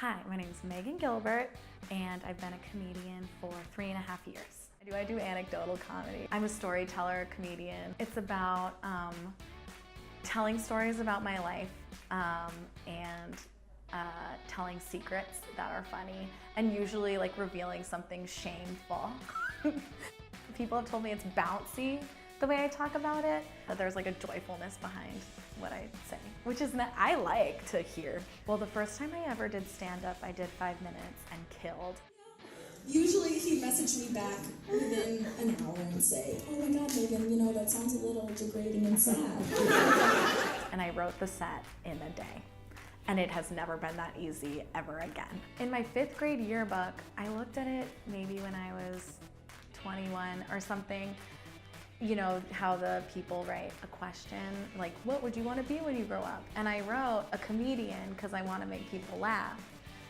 Hi, my name is Megan Gilbert, and I've been a comedian for 3.5 years. I do anecdotal comedy. I'm a storyteller, comedian. It's about telling stories about my life and telling secrets that are funny, and usually like revealing something shameful. People have told me it's bouncy, the way I talk about it, but there's like a joyfulness behind what I say, which is that I like to hear. Well, the first time I ever did stand-up, I did 5 minutes and killed. Usually he'd message me back within an hour and say, "Oh my God, Megan, you know, that sounds a little degrading and sad." And I wrote the set in a day. And it has never been that easy ever again. In my 5th grade yearbook, I looked at it maybe when I was 21 or something. You know how the people write a question, like, what would you want to be when you grow up? And I wrote a comedian because I want to make people laugh.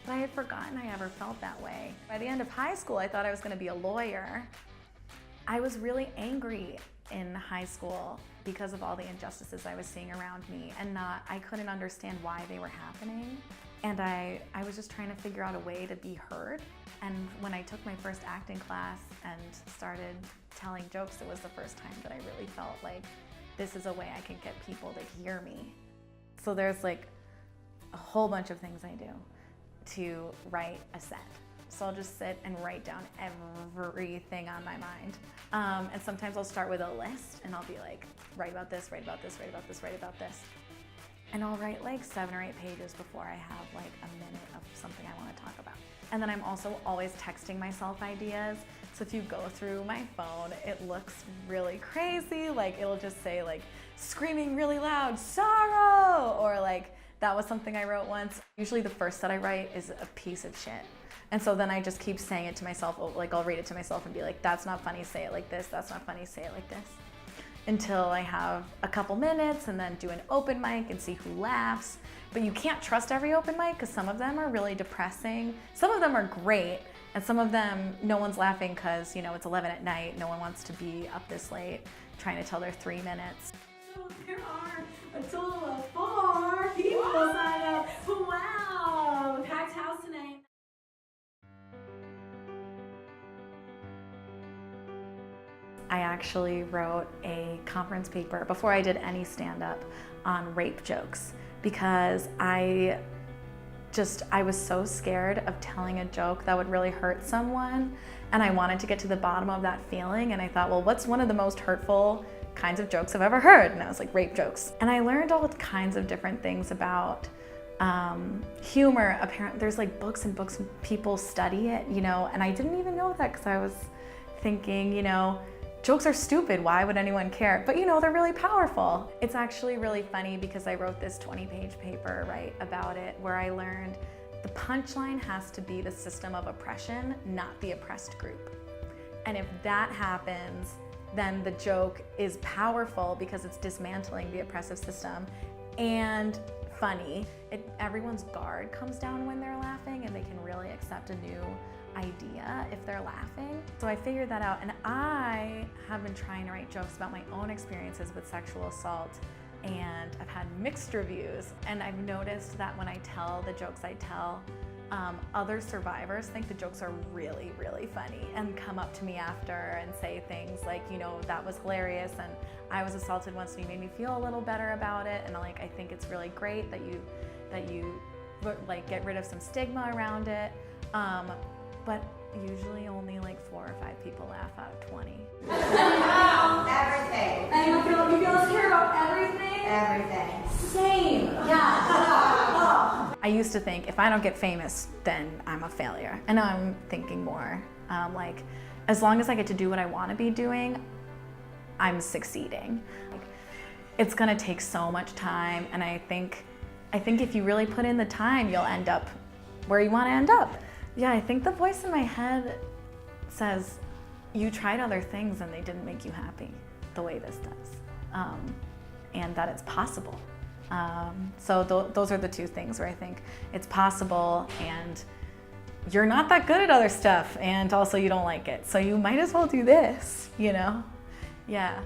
But I had forgotten I ever felt that way. By the end of high school, I thought I was going to be a lawyer. I was really angry in high school because of all the injustices I was seeing around me, and I couldn't understand why they were happening. And I was just trying to figure out a way to be heard. And when I took my first acting class and started telling jokes, it was the first time that I really felt like this is a way I can get people to hear me. So there's like a whole bunch of things I do to write a set. So I'll just sit and write down everything on my mind. And sometimes I'll start with a list and I'll be like, write about this, write about this, write about this, write about this. And I'll write like 7 or 8 pages before I have like a minute of something I want to talk about. And then I'm also always texting myself ideas. So if you go through my phone, it looks really crazy. Like it'll just say like, screaming really loud, sorrow, or like, that was something I wrote once. Usually the first that I write is a piece of shit. And so then I just keep saying it to myself, like I'll read it to myself and be like, that's not funny, say it like this, that's not funny, say it like this. Until I have a couple minutes and then do an open mic and see who laughs. But you can't trust every open mic because some of them are really depressing. Some of them are great, and some of them no one's laughing because, you know, it's 11 at night, no one wants to be up this late trying to tell their 3 minutes. So there are a total of 4 people signed up. Wow, packed house tonight. I actually wrote a conference paper before I did any stand-up on rape jokes because I was so scared of telling a joke that would really hurt someone, and I wanted to get to the bottom of that feeling, and I thought, well, what's one of the most hurtful kinds of jokes I've ever heard? And I was like, rape jokes. And I learned all kinds of different things about humor. Apparently there's like books and books and people study it, you know, and I didn't even know that because I was thinking, you know, jokes are stupid, why would anyone care? But you know, they're really powerful. It's actually really funny because I wrote this 20-page paper, right, about it, where I learned the punchline has to be the system of oppression, not the oppressed group. And if that happens, then the joke is powerful because it's dismantling the oppressive system and funny. Everyone's guard comes down when they're laughing, and they can really accept a new idea if they're laughing. So I figured that out, and I have been trying to write jokes about my own experiences with sexual assault, and I've had mixed reviews. And I've noticed that when I tell the jokes I tell, other survivors think the jokes are really, really funny and come up to me after and say things like, you know, that was hilarious, and I was assaulted once and you made me feel a little better about it, and like, I think it's really great that you like get rid of some stigma around it. But usually only like 4 or 5 people laugh out of 20. Everything. And you feel us care about everything? Everything. Same. Yeah. I used to think if I don't get famous, then I'm a failure. And now I'm thinking more like, as long as I get to do what I want to be doing, I'm succeeding. Like, it's gonna take so much time, and I think if you really put in the time, you'll end up where you want to end up. Yeah, I think the voice in my head says, you tried other things and they didn't make you happy the way this does, and that it's possible. So those are the 2 things where I think it's possible, and you're not that good at other stuff, and also you don't like it. So you might as well do this, you know? Yeah.